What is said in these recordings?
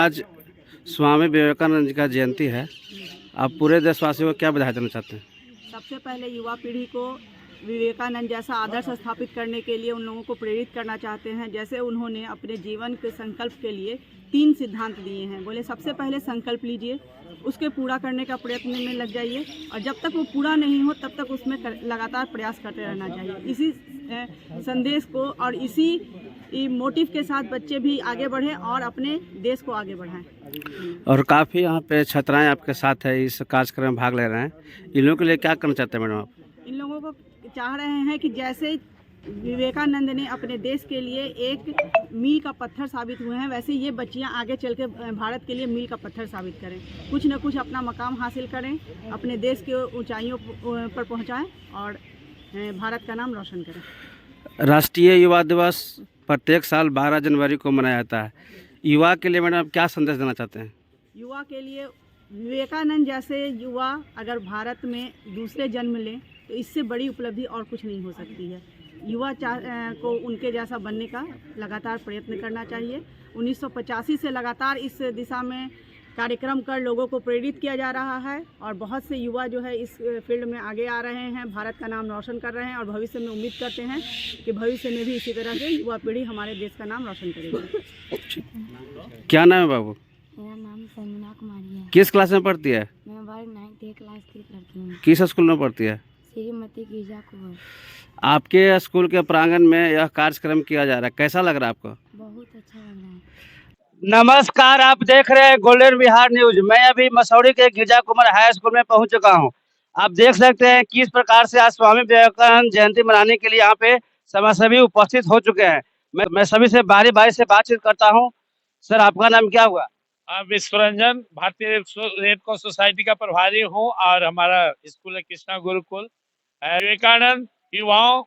आज स्वामी विवेकानंद जी का जयंती है। आप पूरे देशवासियों को क्या बधाई देना चाहते हैं? सबसे पहले युवा पीढ़ी को विवेकानंद जैसा आदर्श स्थापित करने के लिए उन लोगों को प्रेरित करना चाहते हैं। जैसे उन्होंने अपने जीवन के संकल्प के लिए 3 सिद्धांत दिए हैं। बोले सबसे पहले संकल्प लीजिए, उसके पूरा करने का प्रयत्न में लग जाइए और जब तक वो पूरा नहीं हो तब तक उसमें लगातार प्रयास करते रहना चाहिए। इसी संदेश को और इसी मोटिव के साथ बच्चे भी आगे बढ़ें और अपने देश को आगे बढ़ाएं। और काफ़ी यहाँ पे छात्राएं आपके साथ है, इस कार्यक्रम में भाग ले रहे हैं। इन लोगों के लिए क्या करना चाहते हैं मैडम आप? इन लोगों को चाह रहे हैं कि जैसे विवेकानंद ने अपने देश के लिए एक मील का पत्थर साबित हुए हैं, वैसे ये बच्चियां आगे चल के भारत के लिए मील का पत्थर साबित करें, कुछ न कुछ अपना मकाम हासिल करें, अपने देश के ऊंचाइयों पर पहुंचाएं और भारत का नाम रोशन करें। राष्ट्रीय युवा दिवस प्रत्येक साल 12 जनवरी को मनाया जाता है। युवा के लिए मैडम आप क्या संदेश देना चाहते हैं? युवा के लिए विवेकानंद जैसे युवा अगर भारत में दूसरे जन्म लें तो इससे बड़ी उपलब्धि और कुछ नहीं हो सकती है। युवा को उनके जैसा बनने का लगातार प्रयत्न करना चाहिए। 1985 से लगातार इस दिशा में कार्यक्रम कर लोगों को प्रेरित किया जा रहा है और बहुत से युवा जो है इस फील्ड में आगे आ रहे हैं, भारत का नाम रोशन कर रहे हैं और भविष्य में उम्मीद करते हैं कि भविष्य में भी इसी तरह से युवा पीढ़ी हमारे देश का नाम रोशन करेगी। क्या नाम है बाबू? मेरा नाम संजना कुमारी है। किस क्लास में पढ़ती है? मैं वर्ग 9 क्लास की लड़की हूँ। किस स्कूल में पढ़ती है? श्रीमती गिरजा कुंवर। आपके स्कूल के प्रांगण में यह कार्यक्रम किया जा रहा है, कैसा लग रहा है आपको? बहुत अच्छा लग रहा है। नमस्कार, आप देख रहे हैं गोल्डन बिहार न्यूज। मैं अभी मसौड़ी के गिरजा कुमार हाई स्कूल में पहुंच चुका हूं। आप देख सकते हैं किस प्रकार से आज स्वामी विवेकानंद जयंती मनाने के लिए यहाँ पे सभी उपस्थित हो चुके हैं। मैं सभी से बारी बारी से बातचीत करता हूं। सर, आपका नाम क्या हुआ? विश्वरंजन, भारतीय रेड क्रॉस सोसाइटी का प्रभारी हूँ और हमारा स्कूल है कृष्णा गुरुकुल। विवेकानंद युवाओं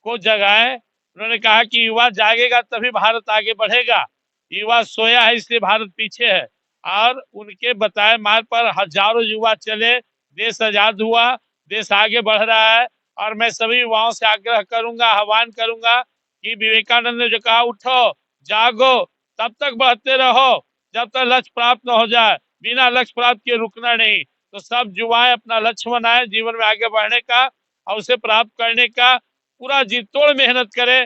को जगाए। उन्होंने कहा कि युवा जागेगा तभी भारत आगे बढ़ेगा। युवा सोया है इसलिए भारत पीछे है और उनके बताए मार्ग पर हजारों युवा चले, देश आजाद हुआ, देश आगे बढ़ रहा है। और मैं सभी युवाओं से आग्रह करूंगा, आह्वान करूंगा कि विवेकानंद ने जो कहा उठो जागो, तब तक बढ़ते रहो जब तक लक्ष्य प्राप्त न हो जाए। बिना लक्ष्य प्राप्त किए रुकना नहीं। तो सब युवाएं अपना लक्ष्य बनाए जीवन में आगे बढ़ने का और उसे प्राप्त करने का पूरा जी तोड़ मेहनत करे।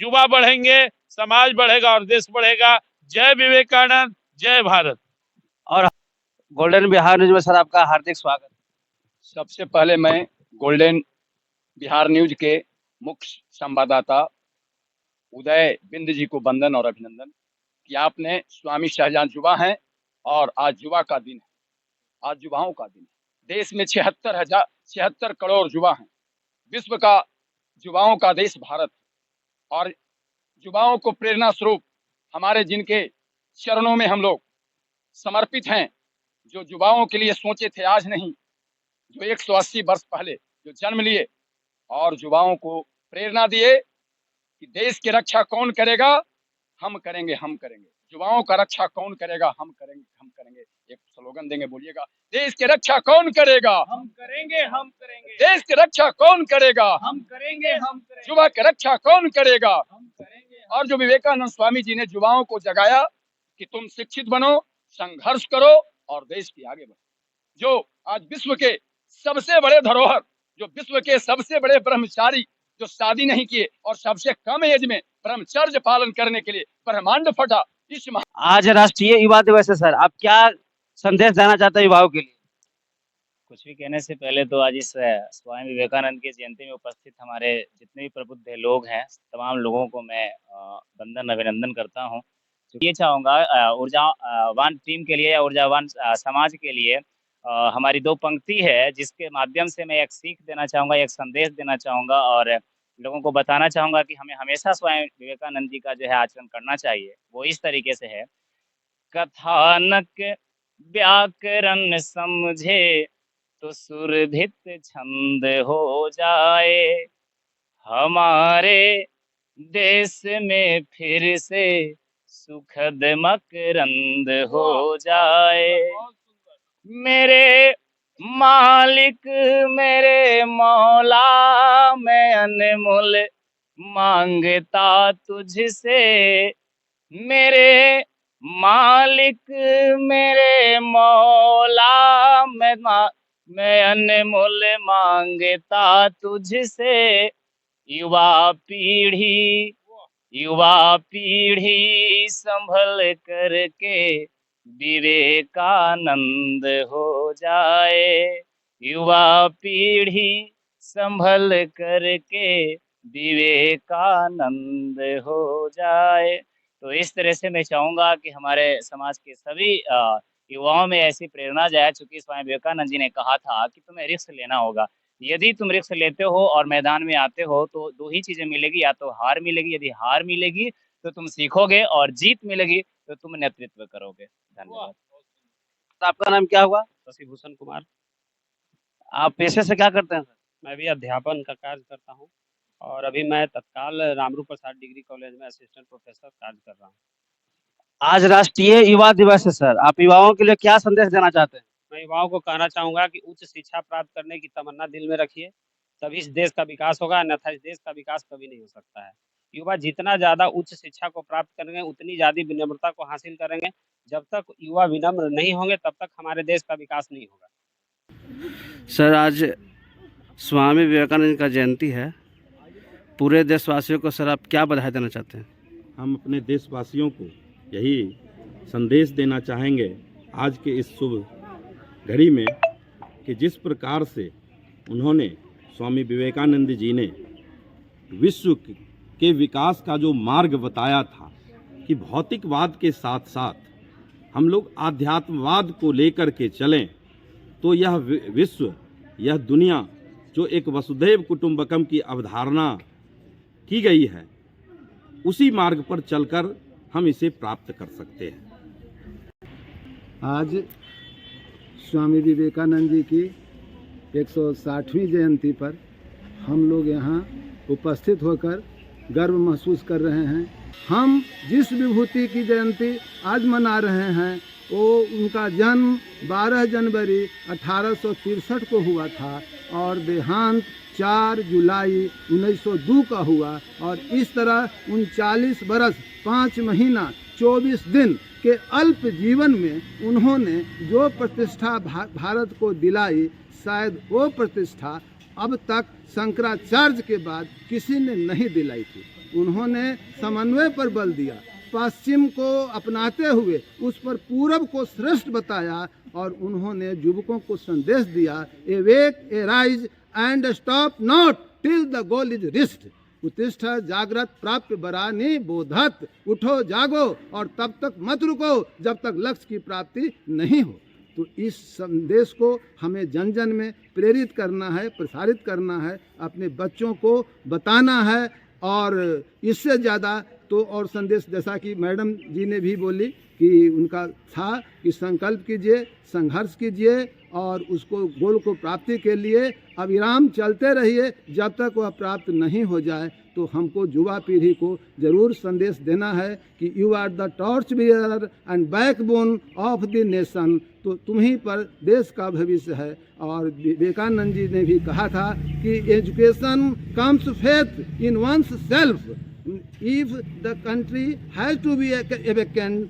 युवा बढ़ेंगे, समाज बढ़ेगा और देश बढ़ेगा। जय विवेकानंद, जय भारत। और गोल्डन बिहार न्यूज में सर आपका हार्दिक स्वागत। सबसे पहले मैं गोल्डन बिहार न्यूज के मुख्य संवाददाता उदय बिंद जी को वंदन और अभिनंदन कि आपने स्वामी शहजाद युवा हैं और आज युवा का दिन है, आज युवाओं का दिन है। देश में 76 करोड़ युवा हैं। विश्व का युवाओं का देश भारत और युवाओं को प्रेरणा स्वरूप हमारे जिनके चरणों में हम लोग समर्पित हैं, जो युवाओं के लिए सोचे थे आज नहीं, जो 180 वर्ष पहले जो जन्म लिए और युवाओं को प्रेरणा दिए कि देश की रक्षा कौन करेगा, हम करेंगे, हम करेंगे। युवाओं का रक्षा कौन करेगा, हम करेंगे, हम करेंगे। एक स्लोगन देंगे, बोलिएगा, देश की रक्षा कौन करेगा, हम करेंगे, हम करेंगे। देश की रक्षा कौन करेगा, हम करेंगे, हम करेंगे। युवा की रक्षा कौन करेगा, हम करेंगे। और जो विवेकानंद स्वामी जी ने युवाओं को जगाया कि तुम शिक्षित बनो, संघर्ष करो और देश की आगे बढ़ो। जो आज विश्व के सबसे बड़े धरोहर, जो विश्व के सबसे बड़े ब्रह्मचारी, जो शादी नहीं किए और सबसे कम एज में ब्रह्मचर्य पालन करने के लिए ब्रह्मांड फटा इस आज राष्ट्रीय युवा दिवस है सर, आप क्या संदेश देना चाहते हैं युवाओं के लिए? कुछ भी कहने से पहले तो आज इस स्वामी विवेकानंद की जयंती में उपस्थित हमारे जितने भी प्रबुद्ध लोग हैं, तमाम लोगों को मैं वंदन अभिनंदन करता हूं। ये चाहूँगा ऊर्जावान टीम के लिए या ऊर्जावान समाज के लिए हमारी 2 पंक्ति है जिसके माध्यम से मैं एक सीख देना चाहूँगा, एक संदेश देना चाहूँगा और लोगों को बताना चाहूँगा कि हमें हमेशा स्वामी विवेकानंद जी का जो है आचरण करना चाहिए। वो इस तरीके से है, कथानक व्याकरण समझे तो सुरभित छंद हो जाए, हमारे देश में फिर से सुखद मकरंद हो जाए। मेरे मालिक मेरे मौला, मैं अनमोल मांगता तुझसे, मेरे मालिक मेरे मौला, मैं अनमोल मांगता तुझसे। युवा पीढ़ी युवा पीढ़ी संभल करके विवेकानंद हो जाए। युवा पीढ़ी संभल करके विवेकानंद हो जाए। तो इस तरह से मैं चाहूंगा कि हमारे समाज के सभी युवाओं में ऐसी प्रेरणा जाए, चूंकि स्वामी विवेकानंद जी ने कहा था कि तुम्हें रिस्क लेना होगा। यदि तुम रिस्क लेते हो और मैदान में आते हो तो दो ही चीजें मिलेगी, या तो हार मिलेगी, यदि हार मिलेगी तो तुम सीखोगे, और जीत मिलेगी तो तुम नेतृत्व करोगे। धन्यवाद। तो आपका नाम क्या हुआ? शशिभूषण कुमार। आप पेशे से क्या करते हैं सर? मैं भी अध्यापन का कार्य करता हूँ और अभी मैं तत्काल रामरू प्रसाद डिग्री कॉलेज में असिस्टेंट प्रोफेसर कार्य कर रहा हूँ। आज राष्ट्रीय युवा दिवस है सर, आप युवाओं के लिए क्या संदेश देना चाहते हैं? मैं युवाओं को कहना चाहूँगा कि उच्च शिक्षा प्राप्त करने की तमन्ना दिल में रखिए, तभी इस देश का विकास होगा, अन्यथा इस देश का विकास कभी नहीं हो सकता है। युवा जितना ज़्यादा उच्च शिक्षा को प्राप्त करेंगे उतनी ज़्यादा विनम्रता को हासिल करेंगे। जब तक युवा विनम्र नहीं होंगे तब तक हमारे देश का विकास नहीं होगा। सर आज स्वामी विवेकानंद का जयंती है, पूरे देशवासियों को सर आप क्या बधाई देना चाहते हैं? हम अपने देशवासियों को यही संदेश देना चाहेंगे आज के इस शुभ घड़ी में कि जिस प्रकार से उन्होंने स्वामी विवेकानंद जी ने विश्व के विकास का जो मार्ग बताया था कि भौतिकवाद के साथ साथ हम लोग आध्यात्मवाद को लेकर के चलें, तो यह विश्व, यह दुनिया जो एक वसुधैव कुटुंबकम की अवधारणा की गई है, उसी मार्ग पर चलकर हम इसे प्राप्त कर सकते हैं। आज स्वामी विवेकानंद जी की 160वीं जयंती पर हम लोग यहाँ उपस्थित होकर गर्व महसूस कर रहे हैं। हम जिस विभूति की जयंती आज मना रहे हैं वो उनका जन्म 12 जनवरी 1863 को हुआ था और देहांत 4 जुलाई 1902 का हुआ। और इस तरह 39 बरस 5 महीना 24 दिन के अल्प जीवन में उन्होंने जो प्रतिष्ठा भारत को दिलाई, शायद वो प्रतिष्ठा अब तक शंकराचार्य के बाद किसी ने नहीं दिलाई थी। उन्होंने समन्वय पर बल दिया, पश्चिम को अपनाते हुए उस पर पूरब को श्रेष्ठ बताया और उन्होंने युवकों को संदेश दिया, awake arise and stop not till the goal is reached. उत्तिष्ठ जागृत प्राप्य बरानी बोधत, उठो जागो और तब तक मत रुको जब तक लक्ष्य की प्राप्ति नहीं हो। तो इस संदेश को हमें जन जन में प्रेरित करना है, प्रसारित करना है, अपने बच्चों को बताना है। और इससे ज़्यादा तो और संदेश जैसा कि मैडम जी ने भी बोली कि उनका था कि संकल्प कीजिए, संघर्ष कीजिए और उसको गोल को प्राप्ति के लिए अविराम चलते रहिए जब तक वह प्राप्त नहीं हो जाए। तो हमको युवा पीढ़ी को ज़रूर संदेश देना है कि you are the torch bearer and backbone of the nation. तो तुम्हीं पर देश का भविष्य है। और विवेकानंद जी ने भी कहा था कि education comes faith in one's self. If the country has to be awakened,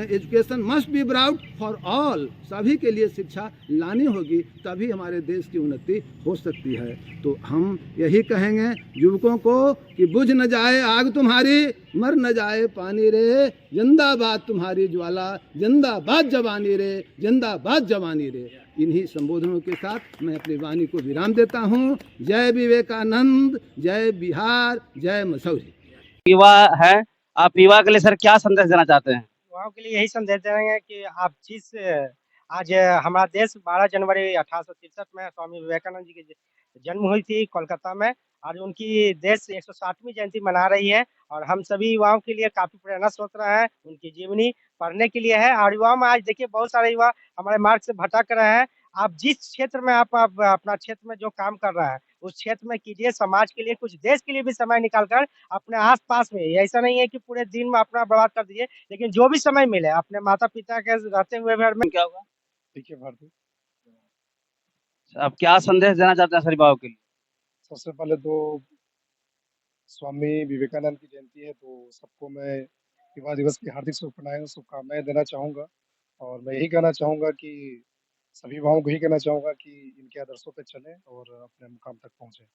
education must be brought for all। सभी के लिए शिक्षा लानी होगी, तभी हमारे देश की उन्नति हो सकती है। तो हम यही कहेंगे युवकों को कि बुझ न जाए आग तुम्हारी, मर न जाए पानी रे, जिंदाबाद तुम्हारी ज्वाला, जिंदाबाद जवानी रे, जिंदाबाद जवानी रे। इन्हीं संबोधनों के साथ मैं अपनी वाणी को विराम देता हूँ। जय विवेकानंद, जय बिहार, जय मसौरी। युवा है, आप युवा के लिए सर क्या संदेश देना चाहते हैं? युवाओं के लिए यही संदेश देंगे कि आप जिस आज हमारा देश 12 जनवरी 1863 में स्वामी विवेकानंद जी की जन्म हुई थी कोलकाता में। आज उनकी देश 160वीं जयंती मना रही है और हम सभी युवाओं के लिए काफी प्रेरणा स्रोत रहा है। उनकी जीवनी पढ़ने के लिए है और युवाओं में आज देखिए बहुत सारे युवा हमारे मार्ग से भटक रहे हैं। आप जिस क्षेत्र में आप अपना क्षेत्र में जो काम कर रहा है उस क्षेत्र में कीजिए, समाज के लिए, कुछ देश के लिए भी समय निकाल कर अपने आसपास में। ऐसा नहीं है कि पूरे दिन में अपना बर्बाद कर दीजिए, लेकिन जो भी समय मिले अपने माता पिता के रहते हुए घर में। क्या होगा? ठीक है भारती। आप क्या संदेश देना चाहते हैं सर युवाओं के लिए? सबसे पहले तो स्वामी विवेकानंद की जयंती है, तो सबको मैं युवा दिवस की हार्दिक शुभकामनाएं देना चाहूँगा और मैं यही कहना चाहूँगा कि सभी युवाओं को यही कहना चाहूँगा कि इनके आदर्शों पे चलें और अपने मुकाम तक पहुँचे।